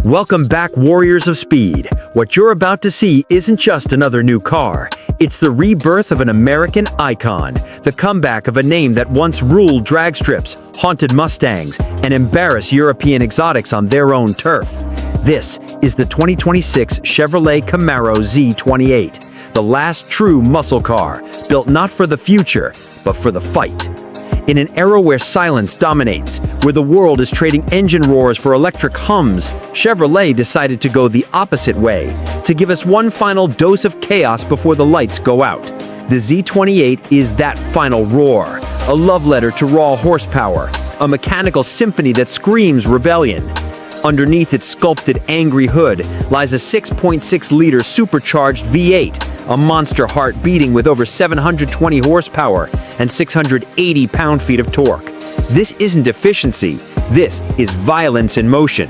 Welcome back, warriors of speed. What you're about to see isn't just another new car. It's the rebirth of an American icon, the comeback of a name that once ruled drag strips, haunted Mustangs, and embarrassed European exotics on their own turf. This is the 2026 Chevrolet Camaro Z28, the last true muscle car, built not for the future, but for the fight. In an era where silence dominates, where the world is trading engine roars for electric hums, Chevrolet decided to go the opposite way, to give us one final dose of chaos before the lights go out. The Z28 is that final roar, a love letter to raw horsepower, a mechanical symphony that screams rebellion. Underneath its sculpted angry hood lies a 6.6-liter supercharged V8, a monster heart beating with over 720 horsepower and 680 pound-feet of torque. This isn't efficiency, this is violence in motion.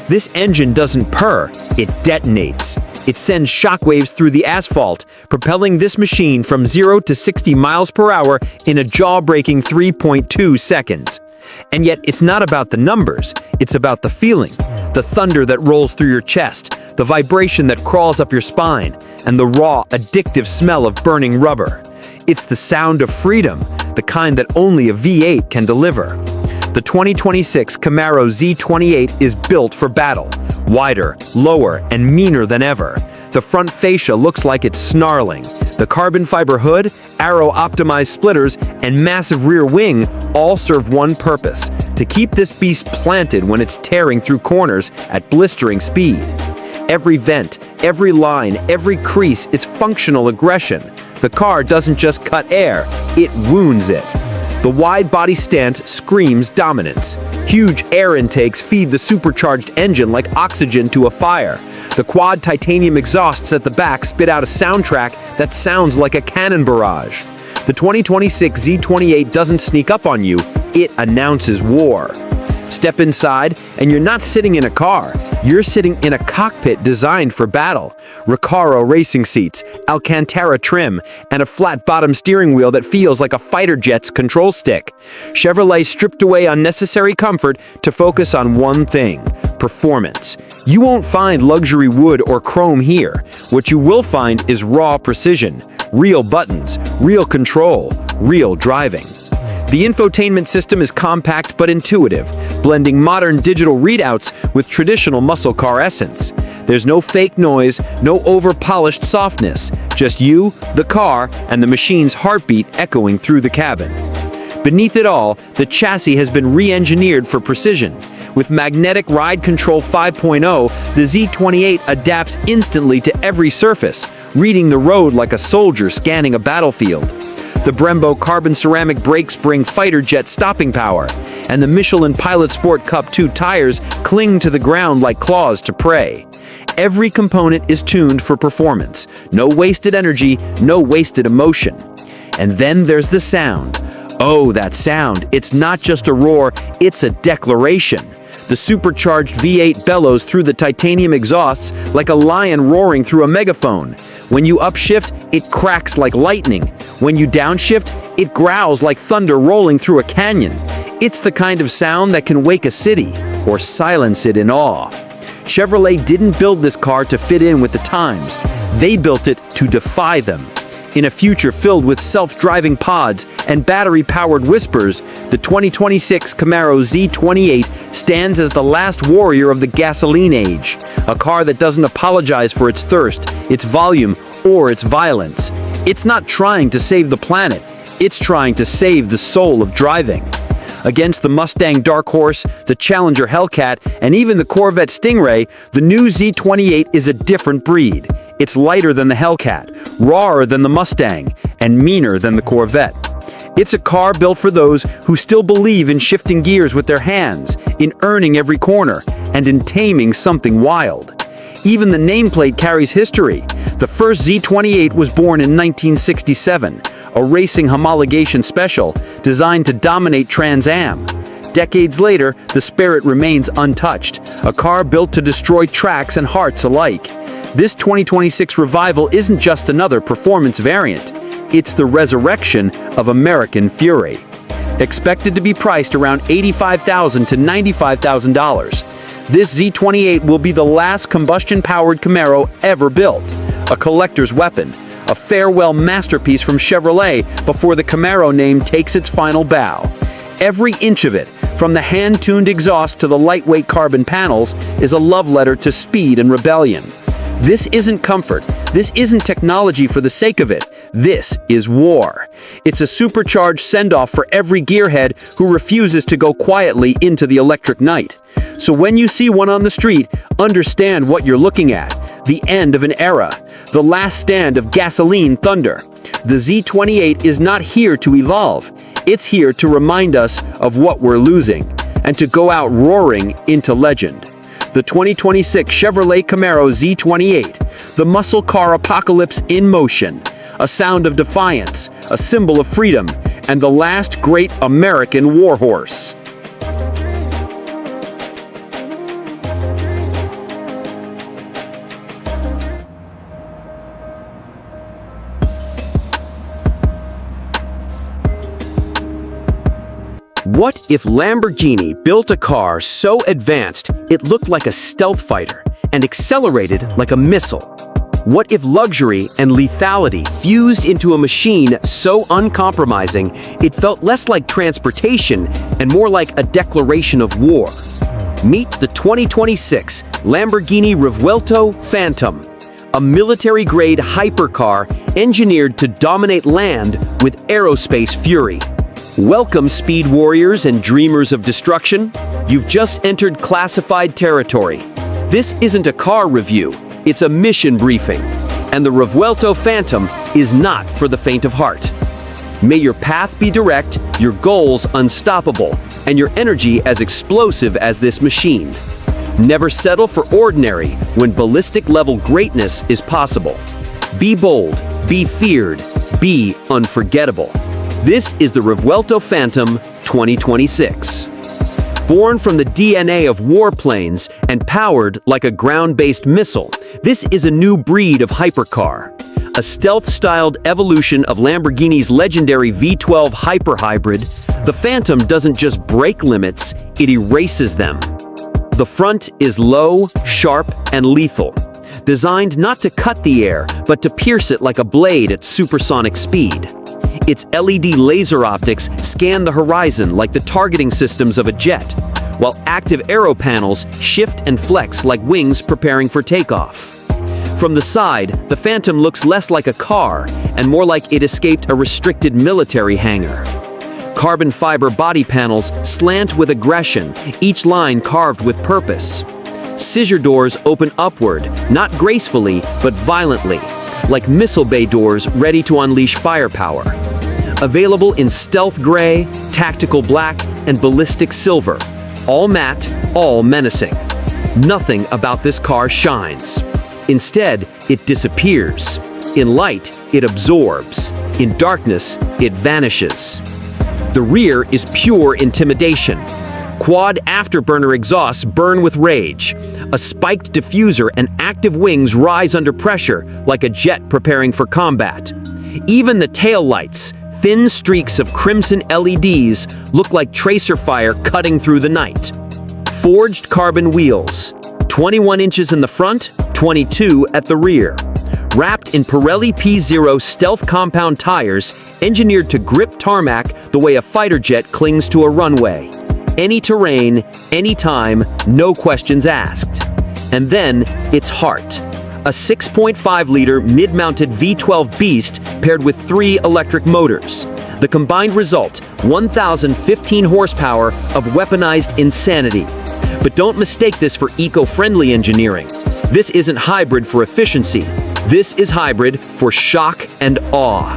This engine doesn't purr, it detonates. It sends shockwaves through the asphalt, propelling this machine from 0 to 60 miles per hour in a jaw-breaking 3.2 seconds. And yet, it's not about the numbers, it's about the feeling. The thunder that rolls through your chest, the vibration that crawls up your spine, and the raw, addictive smell of burning rubber. It's the sound of freedom, the kind that only a V8 can deliver. The 2026 Camaro Z28 is built for battle, wider, lower, and meaner than ever. The front fascia looks like it's snarling. The carbon fiber hood, aero-optimized splitters, and massive rear wing all serve one purpose: to keep this beast planted when it's tearing through corners at blistering speed. Every vent, every line, every crease, it's functional aggression. The car doesn't just cut air, it wounds it. The wide body stance screams dominance. Huge air intakes feed the supercharged engine like oxygen to a fire. The quad titanium exhausts at the back spit out a soundtrack that sounds like a cannon barrage. The 2026 Z28 doesn't sneak up on you, it announces war. Step inside, and you're not sitting in a car. You're sitting in a cockpit designed for battle. Recaro racing seats, Alcantara trim, and a flat-bottom steering wheel that feels like a fighter jet's control stick. Chevrolet stripped away unnecessary comfort to focus on one thing: performance. You won't find luxury wood or chrome here. What you will find is raw precision, real buttons, real control, real driving. The infotainment system is compact but intuitive, blending modern digital readouts with traditional muscle car essence. There's no fake noise, no over-polished softness, just you, the car, and the machine's heartbeat echoing through the cabin. Beneath it all, the chassis has been re-engineered for precision. With Magnetic Ride Control 5.0, the Z28 adapts instantly to every surface, reading the road like a soldier scanning a battlefield. The Brembo carbon ceramic brakes bring fighter jet stopping power, and the Michelin Pilot Sport Cup 2 tires cling to the ground like claws to prey. Every component is tuned for performance. No wasted energy, no wasted emotion. And then there's the sound. Oh, that sound. It's not just a roar, it's a declaration. The supercharged V8 bellows through the titanium exhausts like a lion roaring through a megaphone. When you upshift, it cracks like lightning. When you downshift, it growls like thunder rolling through a canyon. It's the kind of sound that can wake a city or silence it in awe. Chevrolet didn't build this car to fit in with the times. They built it to defy them. In a future filled with self-driving pods and battery-powered whispers, the 2026 Camaro Z28 stands as the last warrior of the gasoline age, a car that doesn't apologize for its thirst, its volume, or its violence. It's not trying to save the planet, it's trying to save the soul of driving. Against the Mustang Dark Horse, the Challenger Hellcat, and even the Corvette Stingray, the new Z28 is a different breed. It's lighter than the Hellcat, rawer than the Mustang, and meaner than the Corvette. It's a car built for those who still believe in shifting gears with their hands, in earning every corner, and in taming something wild. Even the nameplate carries history. The first Z28 was born in 1967, a racing homologation special designed to dominate Trans Am. Decades later, the spirit remains untouched, a car built to destroy tracks and hearts alike. This 2026 revival isn't just another performance variant, it's the resurrection of American fury. Expected to be priced around $85,000 to $95,000. This Z28 will be the last combustion-powered Camaro ever built, a collector's weapon, a farewell masterpiece from Chevrolet before the Camaro name takes its final bow. Every inch of it, from the hand-tuned exhaust to the lightweight carbon panels, is a love letter to speed and rebellion. This isn't comfort. This isn't technology for the sake of it. This is war. It's a supercharged send-off for every gearhead who refuses to go quietly into the electric night. So when you see one on the street, understand what you're looking at. The end of an era. The last stand of gasoline thunder. The Z28 is not here to evolve. It's here to remind us of what we're losing and to go out roaring into legend. The 2026 Chevrolet Camaro Z28, the muscle car apocalypse in motion, a sound of defiance, a symbol of freedom, and the last great American warhorse. What if Lamborghini built a car so advanced it looked like a stealth fighter and accelerated like a missile? What if luxury and lethality fused into a machine so uncompromising it felt less like transportation and more like a declaration of war? Meet the 2026 Lamborghini Revuelto Phantom, a military-grade hypercar engineered to dominate land with aerospace fury. Welcome, speed warriors and dreamers of destruction. You've just entered classified territory. This isn't a car review, it's a mission briefing. And the Revuelto Phantom is not for the faint of heart. May your path be direct, your goals unstoppable, and your energy as explosive as this machine. Never settle for ordinary when ballistic-level greatness is possible. Be bold, be feared, be unforgettable. This is the Revuelto Phantom 2026. Born from the DNA of warplanes and powered like a ground-based missile, this is a new breed of hypercar. A stealth-styled evolution of Lamborghini's legendary V12 hyperhybrid, the Phantom doesn't just break limits, it erases them. The front is low, sharp, and lethal. Designed not to cut the air, but to pierce it like a blade at supersonic speed. Its LED laser optics scan the horizon like the targeting systems of a jet, while active aero panels shift and flex like wings preparing for takeoff. From the side, the Phantom looks less like a car and more like it escaped a restricted military hangar. Carbon fiber body panels slant with aggression, each line carved with purpose. Scissor doors open upward, not gracefully, but violently, like missile bay doors ready to unleash firepower. Available in stealth gray, tactical black, and ballistic silver. All matte, all menacing. Nothing about this car shines. Instead, it disappears. In light, it absorbs. In darkness, it vanishes. The rear is pure intimidation. Quad afterburner exhausts burn with rage. A spiked diffuser and active wings rise under pressure like a jet preparing for combat. Even the taillights, thin streaks of crimson LEDs, look like tracer fire cutting through the night. Forged carbon wheels, 21 inches in the front, 22 at the rear. Wrapped in Pirelli P0 stealth compound tires, engineered to grip tarmac the way a fighter jet clings to a runway. Any terrain, anytime, no questions asked. And then, its heart. A 6.5-liter mid-mounted V12 beast paired with 3 electric motors. The combined result, 1,015 horsepower of weaponized insanity. But don't mistake this for eco-friendly engineering. This isn't hybrid for efficiency. This is hybrid for shock and awe.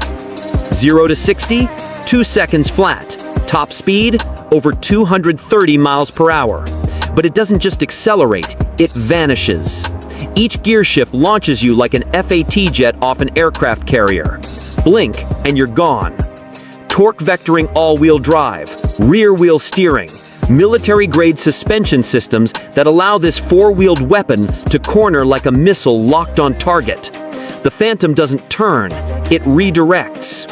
0 to 60, 2 seconds flat. Top speed, over 230 miles per hour. But it doesn't just accelerate, it vanishes. Each gear shift launches you like an FAT jet off an aircraft carrier. Blink, and you're gone. Torque vectoring all-wheel drive, rear-wheel steering, military-grade suspension systems that allow this four-wheeled weapon to corner like a missile locked on target. The Phantom doesn't turn, it redirects.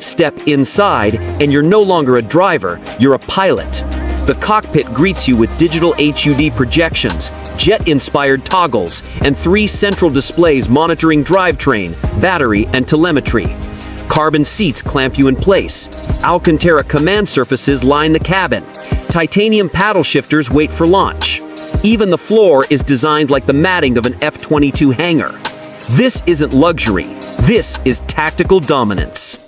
Step inside, and you're no longer a driver, you're a pilot. The cockpit greets you with digital HUD projections, jet-inspired toggles, and 3 central displays monitoring drivetrain, battery, and telemetry. Carbon seats clamp you in place. Alcantara command surfaces line the cabin. Titanium paddle shifters wait for launch. Even the floor is designed like the matting of an F-22 hangar. This isn't luxury. This is tactical dominance.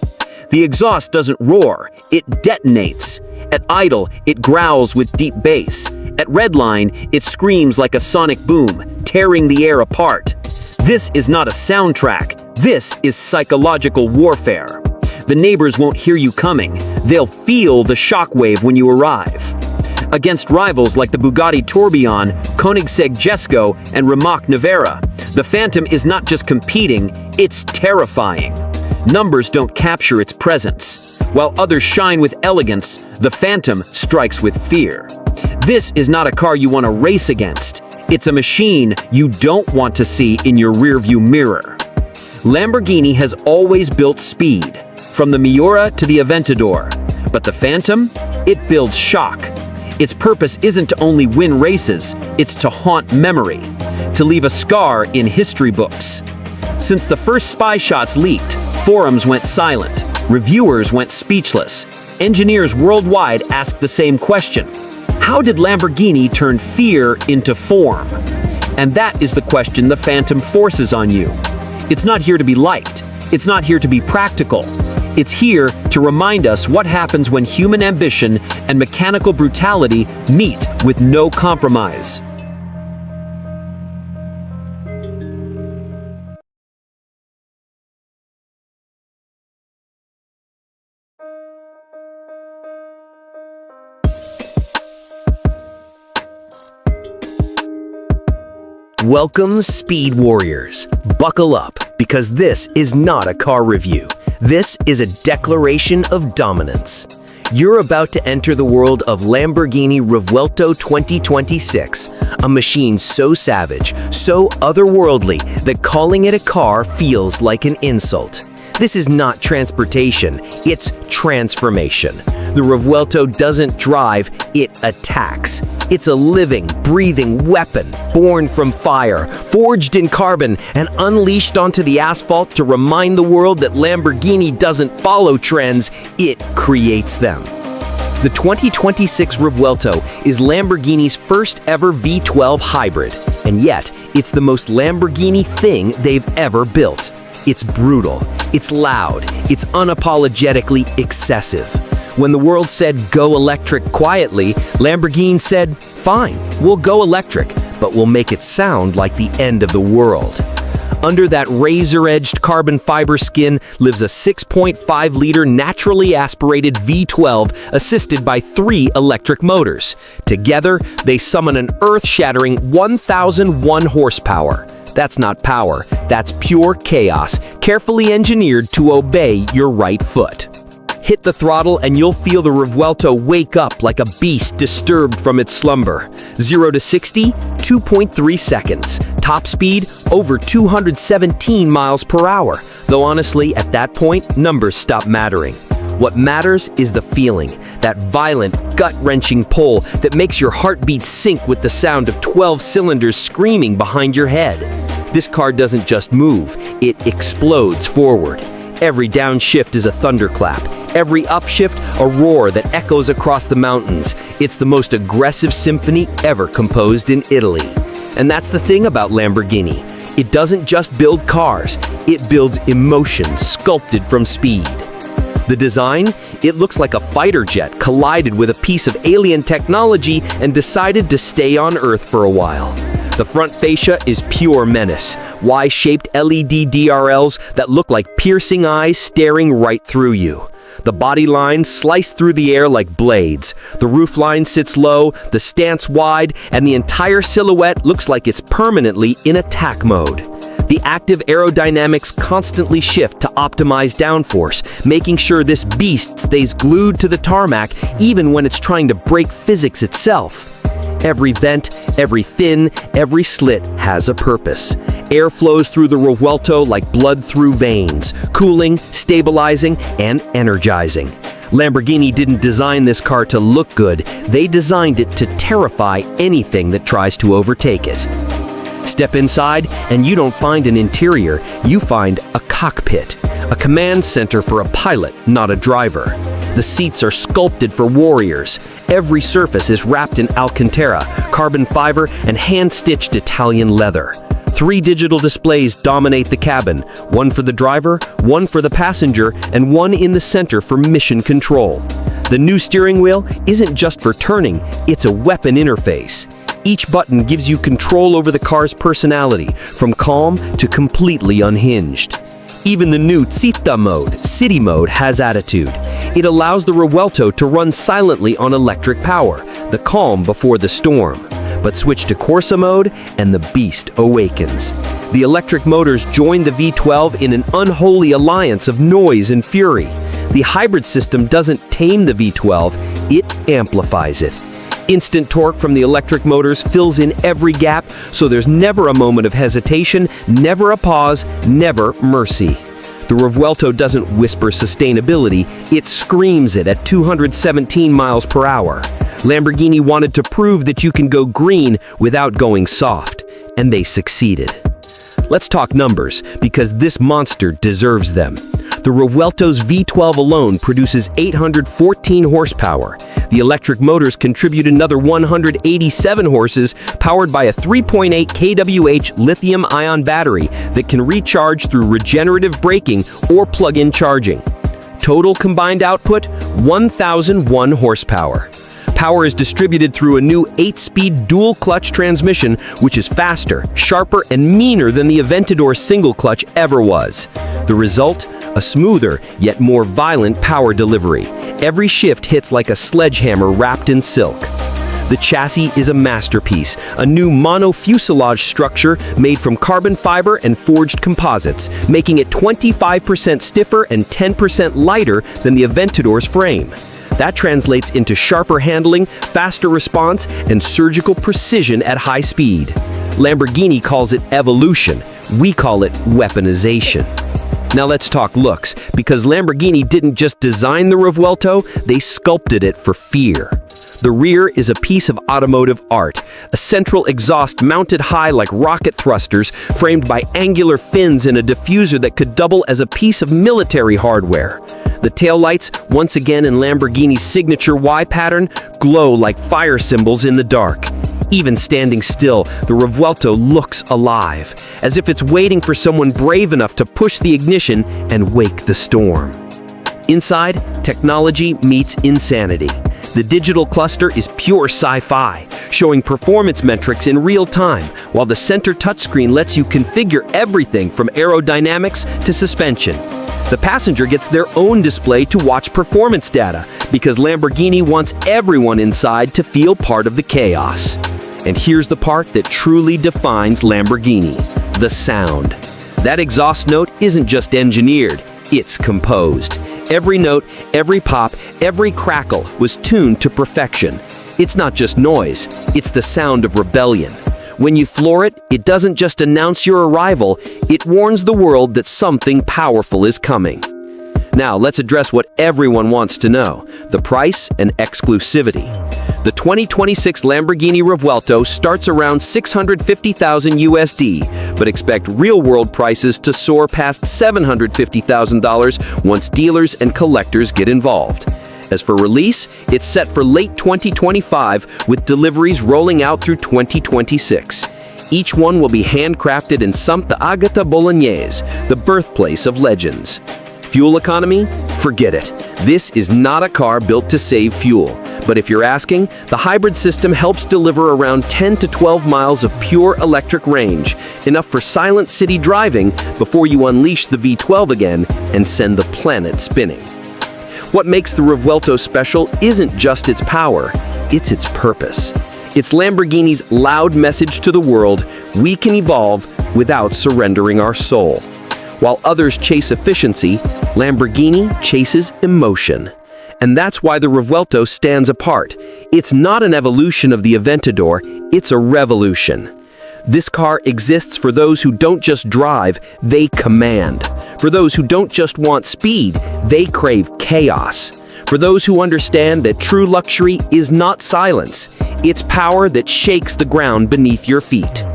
The exhaust doesn't roar, it detonates. At idle, it growls with deep bass. At redline, it screams like a sonic boom, tearing the air apart. This is not a soundtrack. This is psychological warfare. The neighbors won't hear you coming. They'll feel the shockwave when you arrive. Against rivals like the Bugatti Tourbillon, Koenigsegg Jesko, and Rimac Nevera, the Phantom is not just competing, it's terrifying. Numbers don't capture its presence. While others shine with elegance, the Phantom strikes with fear. This is not a car you want to race against. It's a machine you don't want to see in your rearview mirror. Lamborghini has always built speed, from the Miura to the Aventador. But the Phantom? It builds shock. Its purpose isn't to only win races, it's to haunt memory, to leave a scar in history books. Since the first spy shots leaked, forums went silent, reviewers went speechless. Engineers worldwide asked the same question: how did Lamborghini turn fear into form? And that is the question the Phantom forces on you. It's not here to be liked. It's not here to be practical. It's here to remind us what happens when human ambition and mechanical brutality meet with no compromise. Welcome, Speed Warriors. Buckle up, because this is not a car review. This is a declaration of dominance. You're about to enter the world of Lamborghini Revuelto 2026, a machine so savage, so otherworldly, that calling it a car feels like an insult. This is not transportation, it's transformation. The Revuelto doesn't drive, it attacks. It's a living, breathing weapon, born from fire, forged in carbon, and unleashed onto the asphalt to remind the world that Lamborghini doesn't follow trends, it creates them. The 2026 Revuelto is Lamborghini's first ever V12 hybrid, and yet it's the most Lamborghini thing they've ever built. It's brutal, it's loud, it's unapologetically excessive. When the world said go electric quietly, Lamborghini said, fine, we'll go electric, but we'll make it sound like the end of the world. Under that razor-edged carbon fiber skin lives a 6.5-liter naturally aspirated V12 assisted by 3 electric motors. Together, they summon an earth-shattering 1,001 horsepower. That's not power, that's pure chaos, carefully engineered to obey your right foot. Hit the throttle and you'll feel the Revuelto wake up like a beast disturbed from its slumber. 0 to 60, 2.3 seconds. Top speed, over 217 miles per hour. Though honestly, at that point, numbers stop mattering. What matters is the feeling, that violent, gut-wrenching pull that makes your heartbeat sync with the sound of 12 cylinders screaming behind your head. This car doesn't just move, it explodes forward. Every downshift is a thunderclap. Every upshift, a roar that echoes across the mountains. It's the most aggressive symphony ever composed in Italy. And that's the thing about Lamborghini. It doesn't just build cars, it builds emotion sculpted from speed. The design? It looks like a fighter jet collided with a piece of alien technology and decided to stay on Earth for a while. The front fascia is pure menace, Y-shaped LED DRLs that look like piercing eyes staring right through you. The body lines slice through the air like blades. The roofline sits low, the stance wide, and the entire silhouette looks like it's permanently in attack mode. The active aerodynamics constantly shift to optimize downforce, making sure this beast stays glued to the tarmac even when it's trying to break physics itself. Every vent, every fin, every slit has a purpose. Air flows through the Revuelto like blood through veins, cooling, stabilizing, and energizing. Lamborghini didn't design this car to look good, they designed it to terrify anything that tries to overtake it. Step inside and you don't find an interior, you find a cockpit, a command center for a pilot, not a driver. The seats are sculpted for warriors. Every surface is wrapped in Alcantara, carbon fiber, and hand-stitched Italian leather. 3 digital displays dominate the cabin, one for the driver, one for the passenger, and one in the center for mission control. The new steering wheel isn't just for turning, it's a weapon interface. Each button gives you control over the car's personality, from calm to completely unhinged. Even the new Città mode, city mode, has attitude. It allows the Revuelto to run silently on electric power, the calm before the storm. But switch to Corsa mode and the beast awakens. The electric motors join the V12 in an unholy alliance of noise and fury. The hybrid system doesn't tame the V12, it amplifies it. Instant torque from the electric motors fills in every gap, so there's never a moment of hesitation, never a pause, never mercy. The Revuelto doesn't whisper sustainability, it screams it at 217 miles per hour. Lamborghini wanted to prove that you can go green without going soft, and they succeeded. Let's talk numbers, because this monster deserves them. The Revuelto's V12 alone produces 814 horsepower. The electric motors contribute another 187 horses, powered by a 3.8 kWh lithium-ion battery that can recharge through regenerative braking or plug-in charging. Total combined output, 1,001 horsepower. Power is distributed through a new 8-speed dual-clutch transmission, which is faster, sharper, and meaner than the Aventador single-clutch ever was. The result? A smoother, yet more violent power delivery. Every shift hits like a sledgehammer wrapped in silk. The chassis is a masterpiece, a new mono-fuselage structure made from carbon fiber and forged composites, making it 25% stiffer and 10% lighter than the Aventador's frame. That translates into sharper handling, faster response, and surgical precision at high speed. Lamborghini calls it evolution. We call it weaponization. Now let's talk looks, because Lamborghini didn't just design the Revuelto, they sculpted it for fear. The rear is a piece of automotive art, a central exhaust mounted high like rocket thrusters, framed by angular fins and a diffuser that could double as a piece of military hardware. The taillights, once again in Lamborghini's signature Y pattern, glow like fire symbols in the dark. Even standing still, the Revuelto looks alive, as if it's waiting for someone brave enough to push the ignition and wake the storm. Inside, technology meets insanity. The digital cluster is pure sci-fi, showing performance metrics in real time, while the center touchscreen lets you configure everything from aerodynamics to suspension. The passenger gets their own display to watch performance data, because Lamborghini wants everyone inside to feel part of the chaos. And here's the part that truly defines Lamborghini: the sound. That exhaust note isn't just engineered, it's composed. Every note, every pop, every crackle was tuned to perfection. It's not just noise, it's the sound of rebellion. When you floor it, it doesn't just announce your arrival, it warns the world that something powerful is coming. Now, let's address what everyone wants to know: the price and exclusivity. The 2026 Lamborghini Revuelto starts around $650,000 USD, but expect real-world prices to soar past $750,000 once dealers and collectors get involved. As for release, it's set for late 2025, with deliveries rolling out through 2026. Each one will be handcrafted in Santa Agata Bolognese, the birthplace of legends. Fuel economy? Forget it. This is not a car built to save fuel. But if you're asking, the hybrid system helps deliver around 10 to 12 miles of pure electric range, enough for silent city driving before you unleash the V12 again and send the planet spinning. What makes the Revuelto special isn't just its power, it's its purpose. It's Lamborghini's loud message to the world: we can evolve without surrendering our soul. While others chase efficiency, Lamborghini chases emotion. And that's why the Revuelto stands apart. It's not an evolution of the Aventador, it's a revolution. This car exists for those who don't just drive, they command. For those who don't just want speed, they crave chaos. For those who understand that true luxury is not silence, it's power that shakes the ground beneath your feet.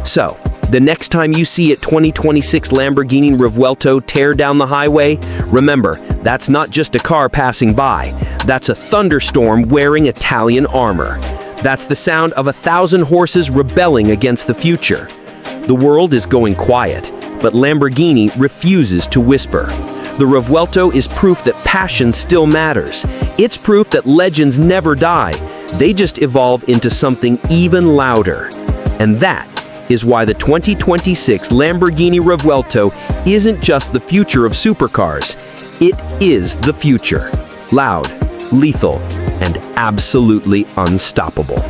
So, the next time you see a 2026 Lamborghini Revuelto tear down the highway, remember, that's not just a car passing by. That's a thunderstorm wearing Italian armor. That's the sound of 1,000 horses rebelling against the future. The world is going quiet, but Lamborghini refuses to whisper. The Revuelto is proof that passion still matters. It's proof that legends never die. They just evolve into something even louder. And that is why the 2026 Lamborghini Revuelto isn't just the future of supercars. It is the future. Loud, lethal, and absolutely unstoppable.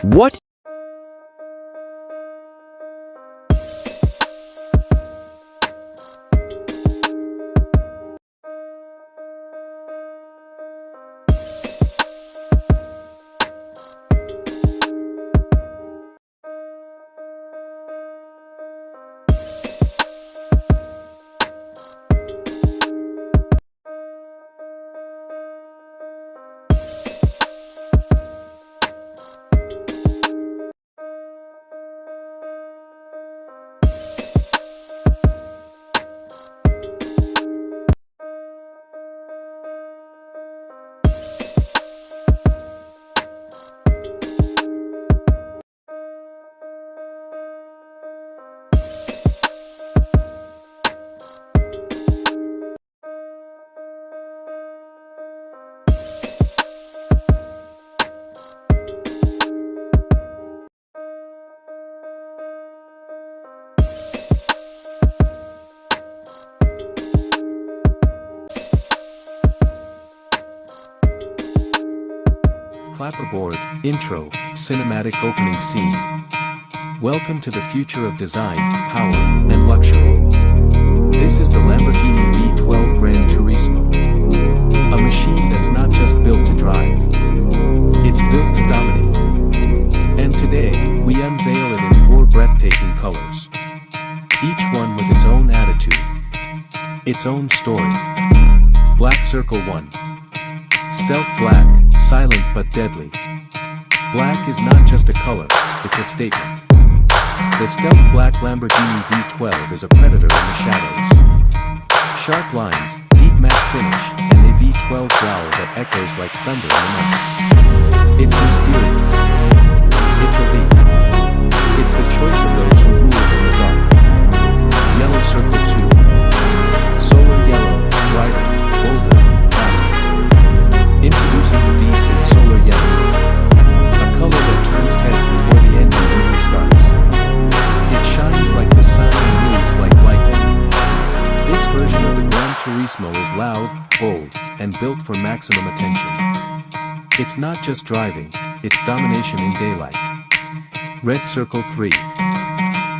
What? Clapperboard, intro, cinematic opening scene. Welcome to the future of design, power, and luxury. This is the Lamborghini V12 Gran Turismo. A machine that's not just built to drive. It's built to dominate. And today, we unveil it in 4 breathtaking colors. Each one with its own attitude. Its own story. Black Circle 1. Stealth black, silent but deadly. Black is not just a color, it's a statement. The stealth black Lamborghini V12 is a predator in the shadows. Sharp lines, deep matte finish, and a V12 growl that echoes like thunder in the night. It's mysterious. It's elite. It's the choice of those who rule in the dark. Yellow Circle 2. Solar yellow, brighter, bolder, faster. Introducing the beast in solar yellow. A color that turns heads before the engine really starts. It shines like the sun and moves like lightning. This version of the Gran Turismo is loud, bold, and built for maximum attention. It's not just driving, it's domination in daylight. Red Circle 3.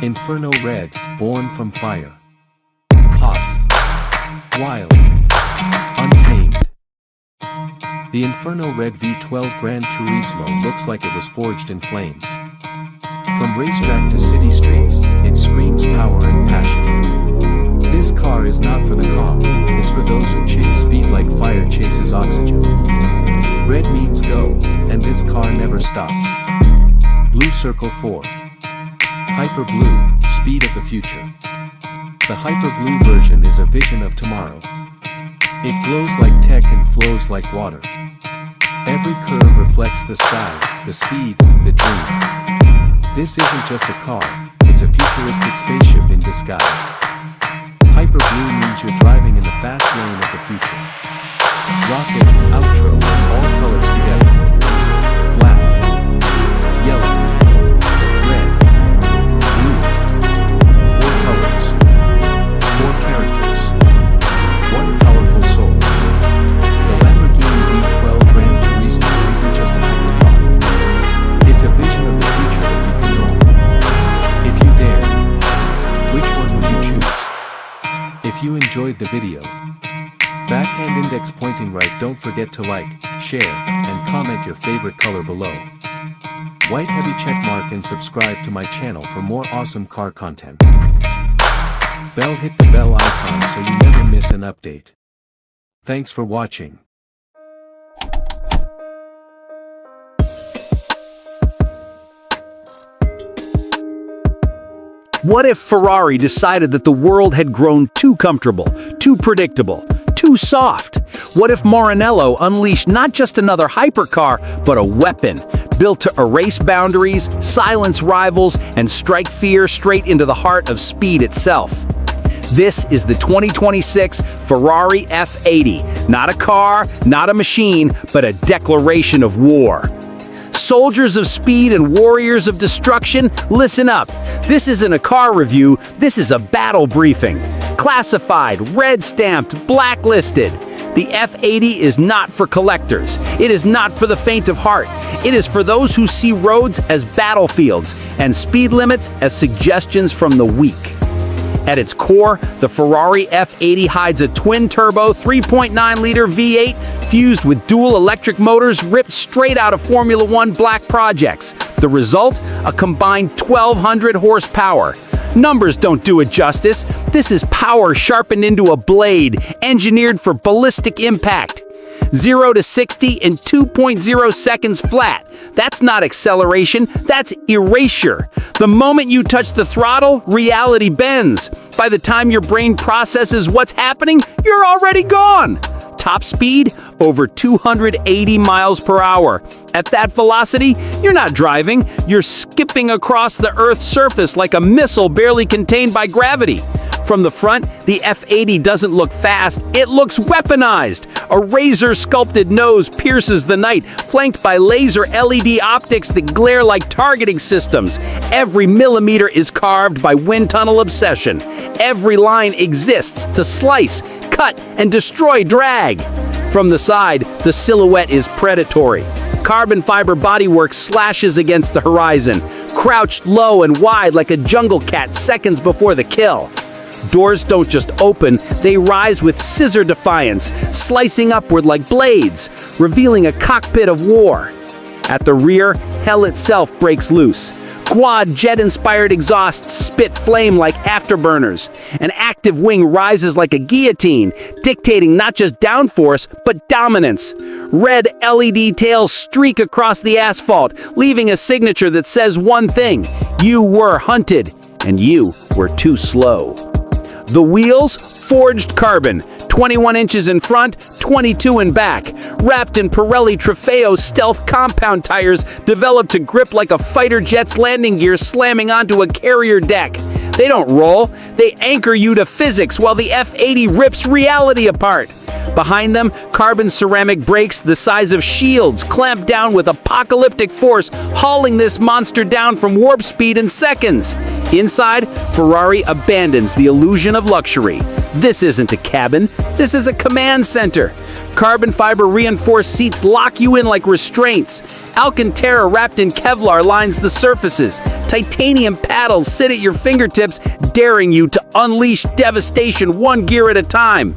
Inferno Red, born from fire. Hot. Wild. Untamed. The Inferno Red V12 Gran Turismo looks like it was forged in flames. From racetrack to city streets, it screams power and passion. This car is not for the calm, it's for those who chase speed like fire chases oxygen. Red means go, and this car never stops. Blue Circle 4. Hyper Blue, speed of the future. The Hyper Blue version is a vision of tomorrow. It glows like tech and flows like water. Every curve reflects the sky, the speed, the dream. This isn't just a car, it's a futuristic spaceship in disguise. Hyper Blue means you're driving in the fast lane of the future. Rocket, outro, all colors together. Black, yellow, red, blue. 4 colors, 4 characters, 1 powerful soul. The Lamborghini V12 Gran Turismo isn't just a hypercar. It's a vision of the future that you can own. If you dare, which one would you choose? If you enjoyed the video, backhand index pointing right, don't forget to like, share, and comment your favorite color below. White heavy checkmark and subscribe to my channel for more awesome car content. Bell, hit the bell icon so you never miss an update. Thanks for watching. What if Ferrari decided that the world had grown too comfortable, too predictable, too soft? What if Maranello unleashed not just another hypercar, but a weapon, built to erase boundaries, silence rivals, and strike fear straight into the heart of speed itself? This is the 2026 Ferrari F80. Not a car, not a machine, but a declaration of war. Soldiers of speed and warriors of destruction, listen up. This isn't a car review, this is a battle briefing. Classified, red-stamped, blacklisted. The F80 is not for collectors. It is not for the faint of heart. It is for those who see roads as battlefields and speed limits as suggestions from the weak. At its core, the Ferrari F80 hides a twin-turbo 3.9-liter V8 fused with dual electric motors ripped straight out of Formula One black projects. The result? A combined 1,200 horsepower. Numbers don't do it justice. This is power sharpened into a blade, engineered for ballistic impact. 0 to 60 in 2.0 seconds flat. That's not acceleration, that's erasure. The moment you touch the throttle, reality bends. By the time your brain processes what's happening, you're already gone. Top speed, over 280 miles per hour. At that velocity, you're not driving, you're skipping across the Earth's surface like a missile barely contained by gravity. From the front, the F80 doesn't look fast, it looks weaponized. A razor-sculpted nose pierces the night, flanked by laser LED optics that glare like targeting systems. Every millimeter is carved by wind tunnel obsession. Every line exists to slice, cut, and destroy drag. From the side, the silhouette is predatory. Carbon fiber bodywork slashes against the horizon, crouched low and wide like a jungle cat seconds before the kill. Doors don't just open, they rise with scissor defiance, slicing upward like blades, revealing a cockpit of war. At the rear, hell itself breaks loose. Quad jet-inspired exhausts spit flame like afterburners. An active wing rises like a guillotine, dictating not just downforce, but dominance. Red LED tails streak across the asphalt, leaving a signature that says one thing: you were hunted, and you were too slow. The wheels, forged carbon, 21 inches in front, 22 in back. Wrapped in Pirelli Trofeo stealth compound tires developed to grip like a fighter jet's landing gear slamming onto a carrier deck. They don't roll, they anchor you to physics while the F80 rips reality apart. Behind them, carbon ceramic brakes the size of shields clamp down with apocalyptic force, hauling this monster down from warp speed in seconds. Inside, Ferrari abandons the illusion of luxury. This isn't a cabin, this is a command center. Carbon fiber reinforced seats lock you in like restraints. Alcantara wrapped in Kevlar lines the surfaces. Titanium paddles sit at your fingertips, daring you to unleash devastation one gear at a time.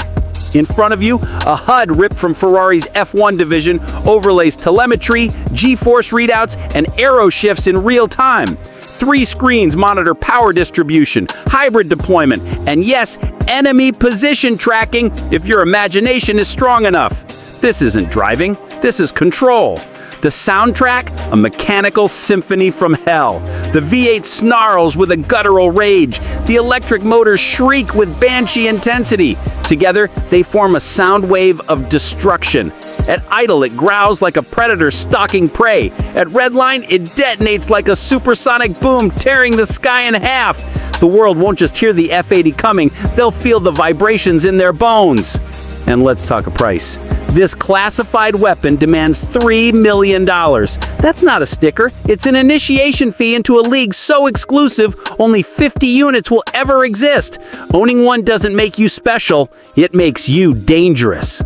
In front of you, a HUD ripped from Ferrari's F1 division overlays telemetry, G-force readouts, and aero shifts in real time. 3 screens monitor power distribution, hybrid deployment, and yes, enemy position tracking if your imagination is strong enough. This isn't driving, this is control. The soundtrack, a mechanical symphony from hell. The V8 snarls with a guttural rage. The electric motors shriek with banshee intensity. Together, they form a sound wave of destruction. At idle, it growls like a predator stalking prey. At redline, it detonates like a supersonic boom tearing the sky in half. The world won't just hear the F80 coming, they'll feel the vibrations in their bones. And let's talk a price. This classified weapon demands $3 million. That's not a sticker, it's an initiation fee into a league so exclusive, only 50 units will ever exist. Owning one doesn't make you special, it makes you dangerous.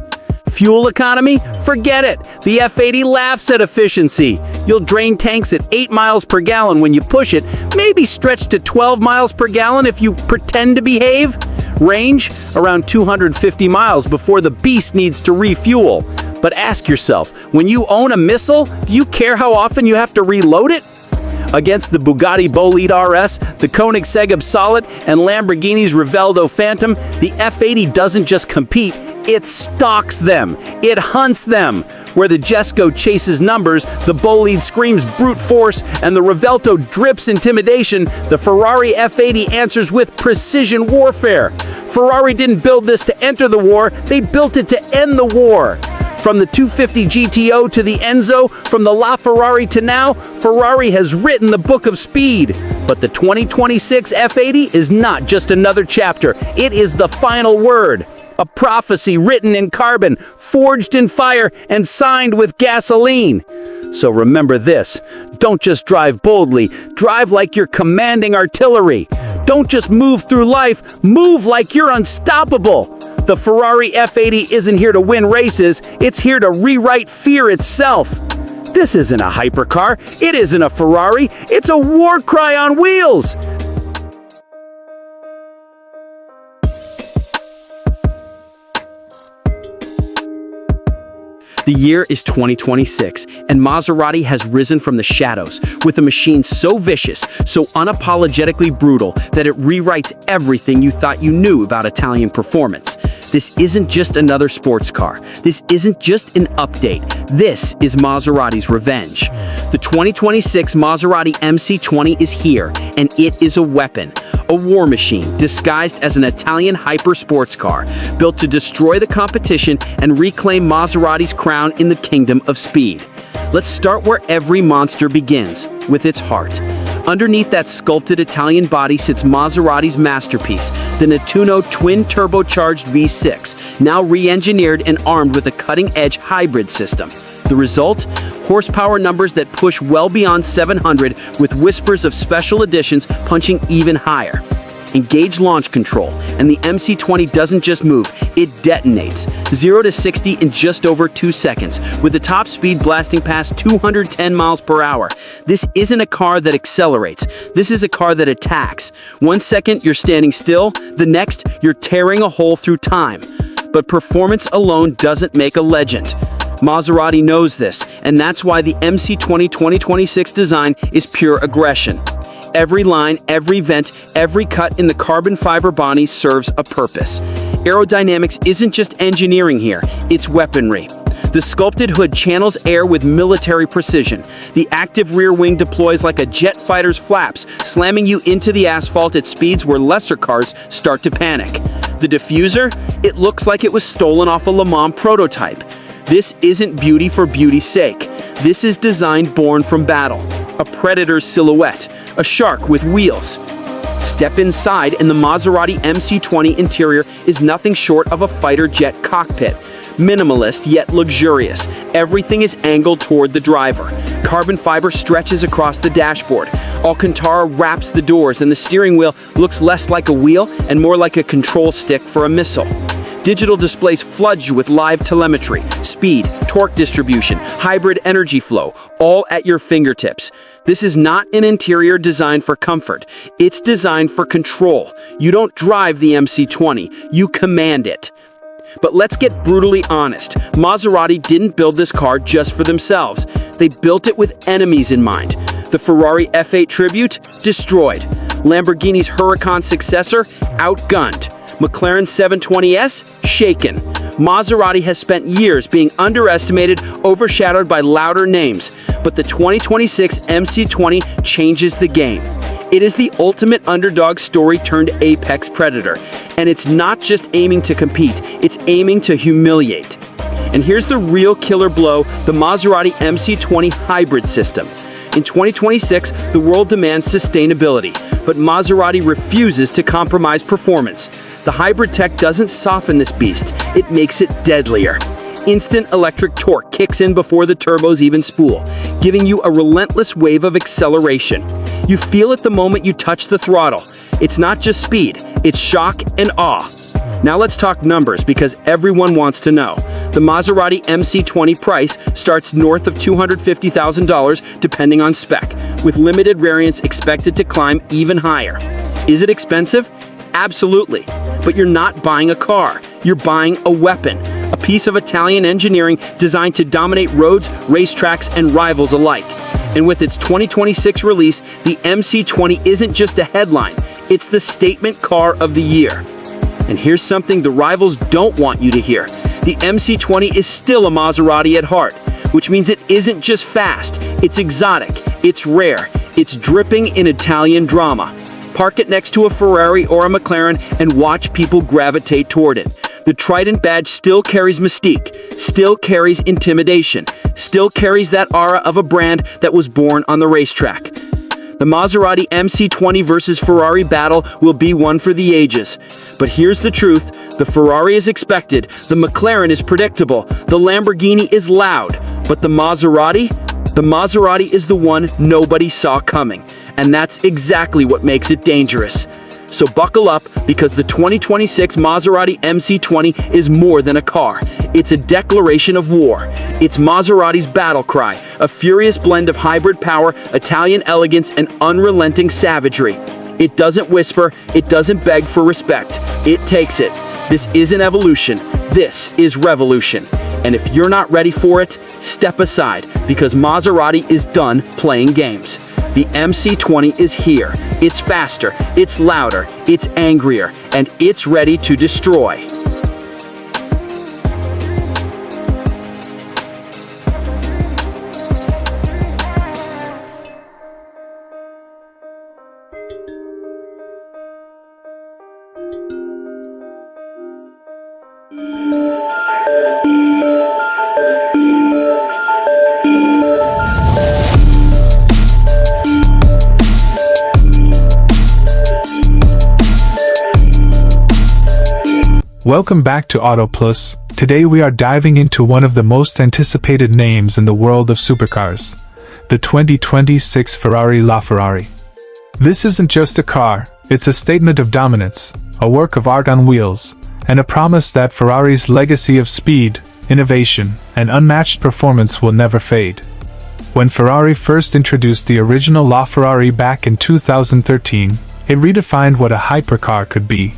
Fuel economy? Forget it. The F80 laughs at efficiency. You'll drain tanks at 8 miles per gallon when you push it, maybe stretch to 12 miles per gallon if you pretend to behave. Range? Around 250 miles before the beast needs to refuel. But ask yourself, when you own a missile, do you care how often you have to reload it? Against the Bugatti Bolide RS, the Koenigsegg Absolut, and Lamborghini's Reveldo Phantom, the F80 doesn't just compete, it stalks them. It hunts them. Where the Jesco chases numbers, the Bolide screams brute force, and the Revelto drips intimidation, the Ferrari F80 answers with precision warfare. Ferrari didn't build this to enter the war, they built it to end the war. From the 250 GTO to the Enzo, from the LaFerrari to now, Ferrari has written the book of speed. But the 2026 F80 is not just another chapter, it is the final word. A prophecy written in carbon, forged in fire, and signed with gasoline. So remember this, don't just drive boldly, drive like you're commanding artillery. Don't just move through life, move like you're unstoppable. The Ferrari F80 isn't here to win races, it's here to rewrite fear itself. This isn't a hypercar, it isn't a Ferrari, it's a war cry on wheels. The year is 2026, and Maserati has risen from the shadows with a machine so vicious, so unapologetically brutal that it rewrites everything you thought you knew about Italian performance. This isn't just another sports car. This isn't just an update. This is Maserati's revenge. The 2026 Maserati MC20 is here, and it is a weapon. A war machine disguised as an Italian hyper-sports car, built to destroy the competition and reclaim Maserati's crown in the kingdom of speed. Let's start where every monster begins, with its heart. Underneath that sculpted Italian body sits Maserati's masterpiece, the Nettuno twin-turbocharged V6, now re-engineered and armed with a cutting-edge hybrid system. The result? Horsepower numbers that push well beyond 700 with whispers of special editions punching even higher. Engage launch control, and the MC20 doesn't just move, it detonates. 0 to 60 in just over 2 seconds, with the top speed blasting past 210 miles per hour. This isn't a car that accelerates, this is a car that attacks. 1 second you're standing still, the next you're tearing a hole through time. But performance alone doesn't make a legend. Maserati knows this, and that's why the MC20 2026 design is pure aggression. Every line, every vent, every cut in the carbon fiber body serves a purpose. Aerodynamics isn't just engineering here, it's weaponry. The sculpted hood channels air with military precision. The active rear wing deploys like a jet fighter's flaps, slamming you into the asphalt at speeds where lesser cars start to panic. The diffuser? It looks like it was stolen off a Le Mans prototype. This isn't beauty for beauty's sake. This is design born from battle. A predator's silhouette, a shark with wheels. Step inside and the Maserati MC20 interior is nothing short of a fighter jet cockpit. Minimalist yet luxurious. Everything is angled toward the driver. Carbon fiber stretches across the dashboard. Alcantara wraps the doors and the steering wheel looks less like a wheel and more like a control stick for a missile. Digital displays flood you with live telemetry, speed, torque distribution, hybrid energy flow, all at your fingertips. This is not an interior designed for comfort. It's designed for control. You don't drive the MC20, you command it. But let's get brutally honest. Maserati didn't build this car just for themselves. They built it with enemies in mind. The Ferrari F8 Tribute? Destroyed. Lamborghini's Huracan successor? Outgunned. McLaren 720S? Shaken. Maserati has spent years being underestimated, overshadowed by louder names. But the 2026 MC20 changes the game. It is the ultimate underdog story turned apex predator. And it's not just aiming to compete, it's aiming to humiliate. And here's the real killer blow, the Maserati MC20 hybrid system. In 2026, the world demands sustainability, but Maserati refuses to compromise performance. The hybrid tech doesn't soften this beast, it makes it deadlier. Instant electric torque kicks in before the turbos even spool, giving you a relentless wave of acceleration. You feel it the moment you touch the throttle. It's not just speed, it's shock and awe. Now let's talk numbers because everyone wants to know. The Maserati MC20 price starts north of $250,000 depending on spec, with limited variants expected to climb even higher. Is it expensive? Absolutely. But you're not buying a car, you're buying a weapon. A piece of Italian engineering designed to dominate roads, racetracks, and rivals alike. And with its 2026 release, the MC20 isn't just a headline, it's the statement car of the year. And here's something the rivals don't want you to hear. The MC20 is still a Maserati at heart, which means it isn't just fast, it's exotic, it's rare, it's dripping in Italian drama. Park it next to a Ferrari or a McLaren and watch people gravitate toward it. The Trident badge still carries mystique, still carries intimidation, still carries that aura of a brand that was born on the racetrack. The Maserati MC20 versus Ferrari battle will be one for the ages. But here's the truth, the Ferrari is expected, the McLaren is predictable, the Lamborghini is loud, but the Maserati is the one nobody saw coming. And that's exactly what makes it dangerous. So buckle up because the 2026 Maserati MC20 is more than a car. It's a declaration of war. It's Maserati's battle cry, a furious blend of hybrid power, Italian elegance, and unrelenting savagery. It doesn't whisper, it doesn't beg for respect. It takes it. This isn't evolution, this is revolution. And if you're not ready for it, step aside because Maserati is done playing games. The MC20 is here. It's faster, it's louder, it's angrier, and it's ready to destroy. Welcome back to Auto Plus. Today we are diving into one of the most anticipated names in the world of supercars, the 2026 Ferrari LaFerrari. This isn't just a car, it's a statement of dominance, a work of art on wheels, and a promise that Ferrari's legacy of speed, innovation, and unmatched performance will never fade. When Ferrari first introduced the original LaFerrari back in 2013, it redefined what a hypercar could be.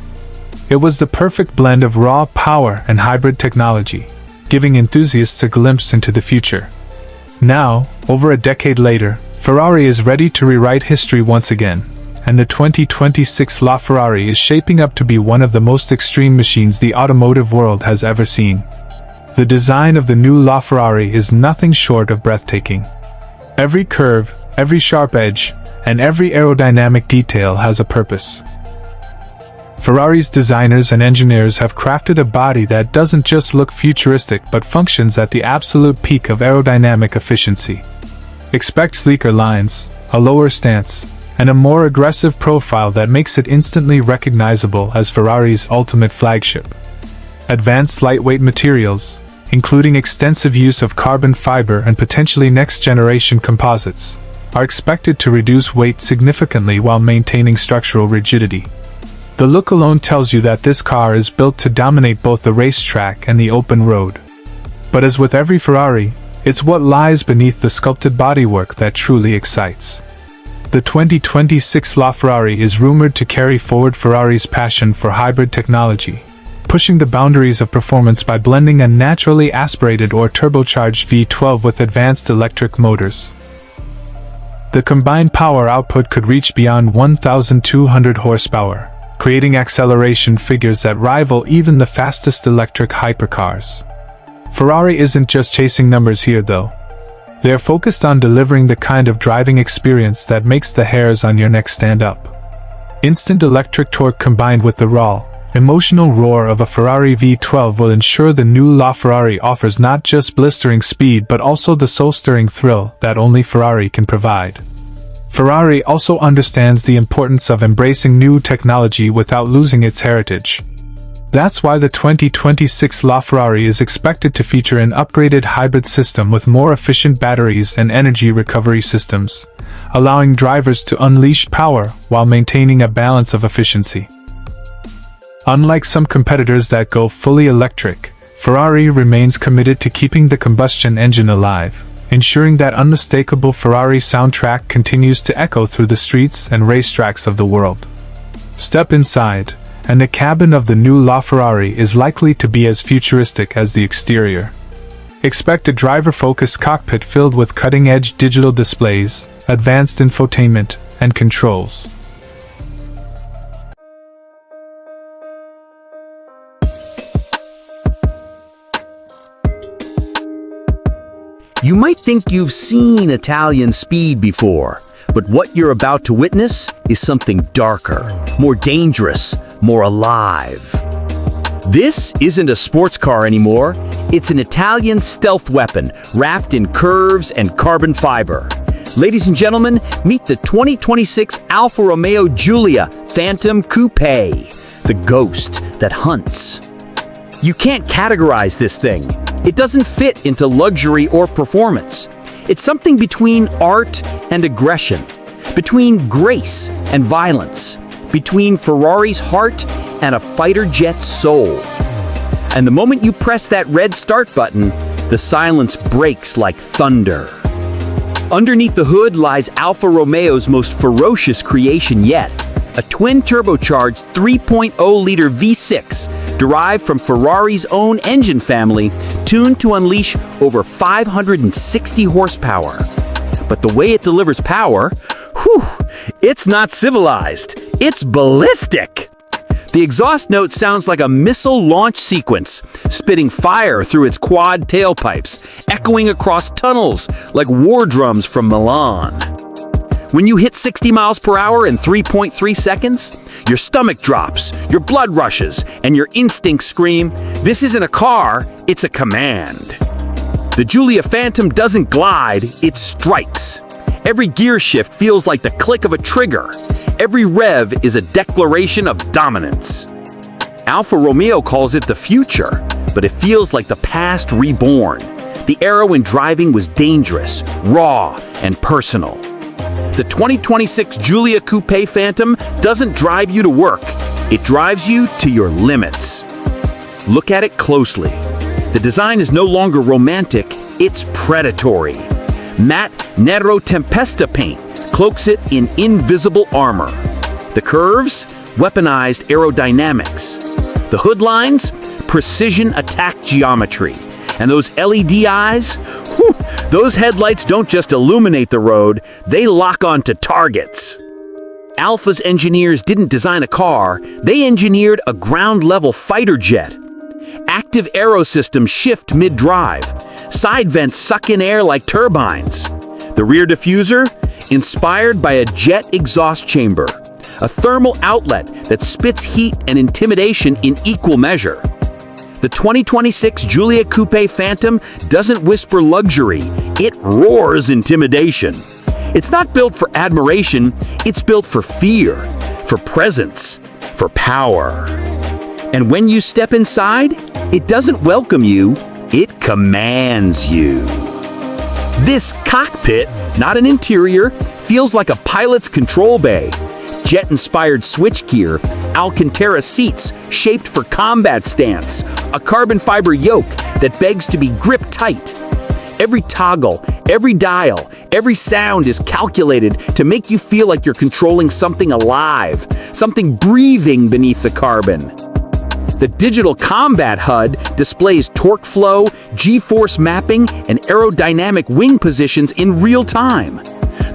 It was the perfect blend of raw power and hybrid technology, giving enthusiasts a glimpse into the future. Now, over a decade later, Ferrari is ready to rewrite history once again, and the 2026 LaFerrari is shaping up to be one of the most extreme machines the automotive world has ever seen. The design of the new LaFerrari is nothing short of breathtaking. Every curve, every sharp edge, and every aerodynamic detail has a purpose. Ferrari's designers and engineers have crafted a body that doesn't just look futuristic but functions at the absolute peak of aerodynamic efficiency. Expect sleeker lines, a lower stance, and a more aggressive profile that makes it instantly recognizable as Ferrari's ultimate flagship. Advanced lightweight materials, including extensive use of carbon fiber and potentially next-generation composites, are expected to reduce weight significantly while maintaining structural rigidity. The look alone tells you that this car is built to dominate both the racetrack and the open road. But as with every Ferrari, it's what lies beneath the sculpted bodywork that truly excites. The 2026 LaFerrari is rumored to carry forward Ferrari's passion for hybrid technology, pushing the boundaries of performance by blending a naturally aspirated or turbocharged V12 with advanced electric motors. The combined power output could reach beyond 1,200 horsepower, creating acceleration figures that rival even the fastest electric hypercars. Ferrari isn't just chasing numbers here though. They are focused on delivering the kind of driving experience that makes the hairs on your neck stand up. Instant electric torque combined with the raw, emotional roar of a Ferrari V12 will ensure the new LaFerrari offers not just blistering speed but also the soul-stirring thrill that only Ferrari can provide. Ferrari also understands the importance of embracing new technology without losing its heritage. That's why the 2026 LaFerrari is expected to feature an upgraded hybrid system with more efficient batteries and energy recovery systems, allowing drivers to unleash power while maintaining a balance of efficiency. Unlike some competitors that go fully electric, Ferrari remains committed to keeping the combustion engine alive, ensuring that unmistakable Ferrari soundtrack continues to echo through the streets and racetracks of the world. Step inside, and the cabin of the new LaFerrari is likely to be as futuristic as the exterior. Expect a driver-focused cockpit filled with cutting-edge digital displays, advanced infotainment, and controls. You might think you've seen Italian speed before, but what you're about to witness is something darker, more dangerous, more alive. This isn't a sports car anymore, it's an Italian stealth weapon wrapped in curves and carbon fiber. Ladies and gentlemen, meet the 2026 Alfa Romeo Giulia Phantom Coupe, the ghost that hunts. You can't categorize this thing. It doesn't fit into luxury or performance. It's something between art and aggression, between grace and violence, between Ferrari's heart and a fighter jet's soul. And the moment you press that red start button, the silence breaks like thunder. Underneath the hood lies Alfa Romeo's most ferocious creation yet, a twin-turbocharged 3.0-liter V6 derived from Ferrari's own engine family, tuned to unleash over 560 horsepower. But the way it delivers power, it's not civilized, it's ballistic. The exhaust note sounds like a missile launch sequence, spitting fire through its quad tailpipes, echoing across tunnels like war drums from Milan. When you hit 60 miles per hour in 3.3 seconds, your stomach drops, your blood rushes, and your instincts scream, "This isn't a car, it's a command." The Giulia Phantom doesn't glide, it strikes. Every gear shift feels like the click of a trigger. Every rev is a declaration of dominance. Alfa Romeo calls it the future, but it feels like the past reborn. The era when driving was dangerous, raw, and personal. The 2026 Giulia Coupe Phantom doesn't drive you to work, it drives you to your limits. Look at it closely. The design is no longer romantic, it's predatory. Matte Nero Tempesta paint cloaks it in invisible armor. The curves, weaponized aerodynamics. The hood lines, precision attack geometry. And those LED eyes, Those headlights don't just illuminate the road, they lock onto targets. Alpha's engineers didn't design a car, they engineered a ground-level fighter jet. Active aero systems shift mid-drive. Side vents suck in air like turbines. The rear diffuser? Inspired by a jet exhaust chamber, a thermal outlet that spits heat and intimidation in equal measure. The 2026 Giulia Coupe Phantom doesn't whisper luxury, it roars intimidation. It's not built for admiration, it's built for fear, for presence, for power. And when you step inside, it doesn't welcome you, it commands you. This cockpit, not an interior, feels like a pilot's control bay. Jet-inspired switchgear, Alcantara seats shaped for combat stance, a carbon fiber yoke that begs to be gripped tight. Every toggle, every dial, every sound is calculated to make you feel like you're controlling something alive, something breathing beneath the carbon. The digital combat HUD displays torque flow, G-force mapping, and aerodynamic wing positions in real time.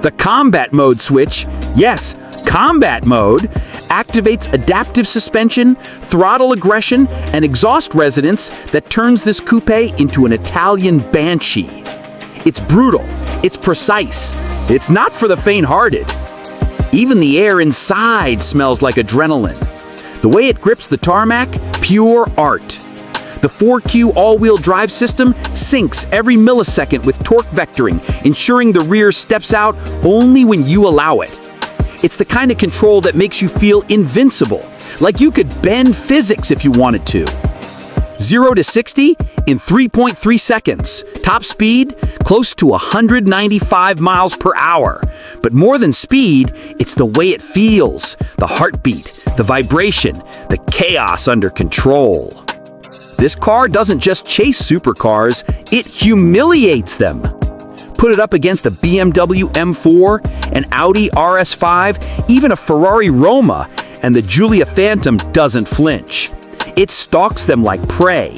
The combat mode switch, yes, combat mode, activates adaptive suspension, throttle aggression, and exhaust resonance that turns this coupe into an Italian banshee. It's brutal, it's precise, it's not for the faint-hearted. Even the air inside smells like adrenaline. The way it grips the tarmac, pure art. The 4Q all-wheel drive system syncs every millisecond with torque vectoring, ensuring the rear steps out only when you allow it. It's the kind of control that makes you feel invincible, like you could bend physics if you wanted to. 0 to 60 in 3.3 seconds. Top speed, close to 195 miles per hour. But more than speed, it's the way it feels, the heartbeat, the vibration, the chaos under control. This car doesn't just chase supercars, it humiliates them. Put it up against a BMW M4, an Audi RS5, even a Ferrari Roma, and the Giulia Phantom doesn't flinch. It stalks them like prey.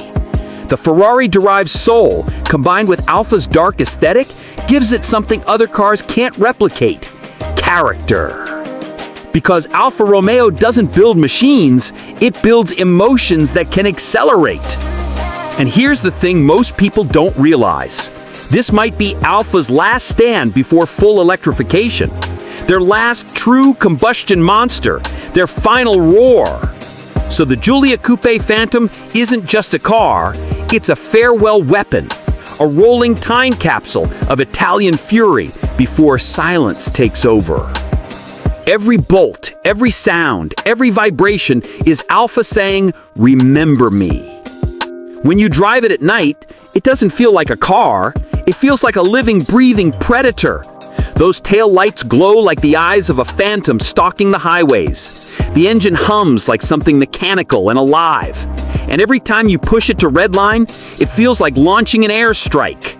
The Ferrari-derived soul, combined with Alfa's dark aesthetic, gives it something other cars can't replicate: character. Because Alfa Romeo doesn't build machines, it builds emotions that can accelerate. And here's the thing most people don't realize. This might be Alfa's last stand before full electrification. Their last true combustion monster, their final roar. So the Giulia Coupe Phantom isn't just a car, it's a farewell weapon, a rolling time capsule of Italian fury before silence takes over. Every bolt, every sound, every vibration is Alfa saying, "Remember me." When you drive it at night, it doesn't feel like a car, it feels like a living, breathing predator. Those tail lights glow like the eyes of a phantom stalking the highways. The engine hums like something mechanical and alive. And every time you push it to redline, it feels like launching an airstrike.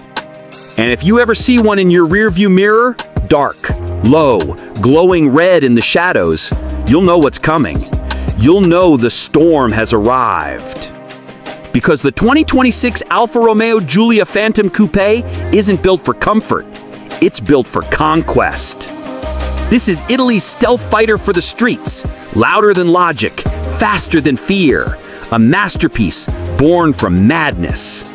And if you ever see one in your rearview mirror, dark, low, glowing red in the shadows, you'll know what's coming. You'll know the storm has arrived. Because the 2026 Alfa Romeo Giulia Phantom Coupe isn't built for comfort. It's built for conquest. This is Italy's stealth fighter for the streets, louder than logic, faster than fear, a masterpiece born from madness.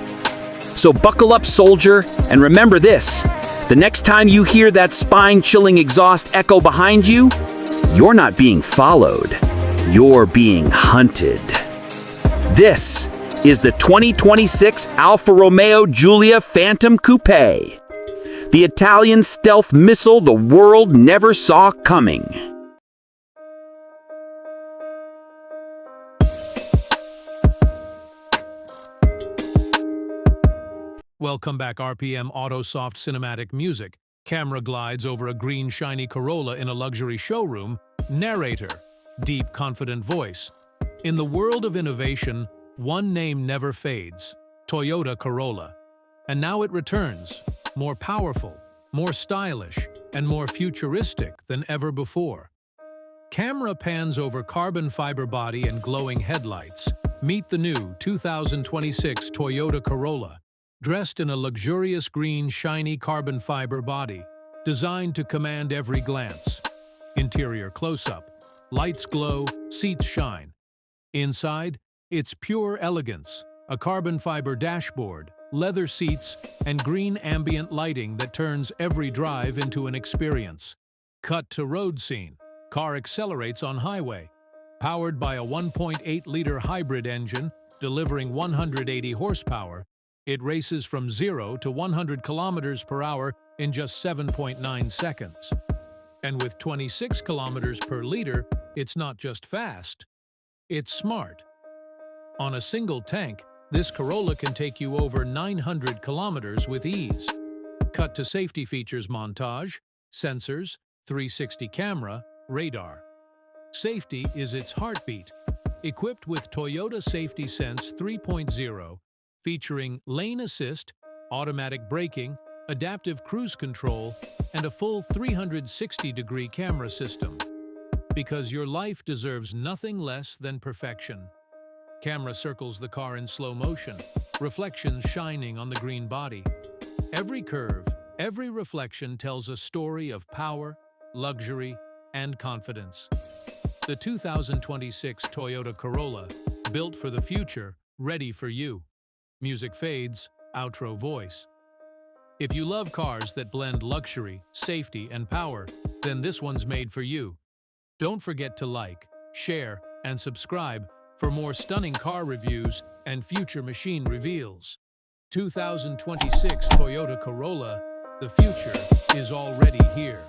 So buckle up, soldier, and remember this: the next time you hear that spine-chilling exhaust echo behind you, you're not being followed, you're being hunted. This is the 2026 Alfa Romeo Giulia Phantom Coupe. The Italian stealth missile the world never saw coming. Welcome back, RPM Autosoft Cinematic Music. Camera glides over a green shiny Corolla in a luxury showroom. Narrator, deep confident voice. In the world of innovation, one name never fades: Toyota Corolla. And now it returns, more powerful, more stylish, and more futuristic than ever before. Camera pans over carbon fiber body and glowing headlights. Meet the new 2026 Toyota Corolla. Dressed in a luxurious green, shiny carbon fiber body, designed to command every glance. Interior close-up. Lights glow, seats shine. Inside, it's pure elegance. A carbon fiber dashboard, leather seats, and green ambient lighting that turns every drive into an experience. Cut to road scene. Car accelerates on highway. Powered by a 1.8-liter hybrid engine, delivering 180 horsepower, it races from 0 to 100 kilometers per hour in just 7.9 seconds. And with 26 kilometers per liter, it's not just fast, it's smart. On a single tank, this Corolla can take you over 900 kilometers with ease. Cut to safety features montage, sensors, 360 camera, radar. Safety is its heartbeat. Equipped with Toyota Safety Sense 3.0, featuring lane assist, automatic braking, adaptive cruise control, and a full 360-degree camera system. Because your life deserves nothing less than perfection. Camera circles the car in slow motion, reflections shining on the green body. Every curve, every reflection tells a story of power, luxury, and confidence. The 2026 Toyota Corolla, built for the future, ready for you. Music fades, outro voice. If you love cars that blend luxury, safety, and power, then this one's made for you. Don't forget to like, share, and subscribe for more stunning car reviews and future machine reveals. 2026 Toyota Corolla, the future is already here.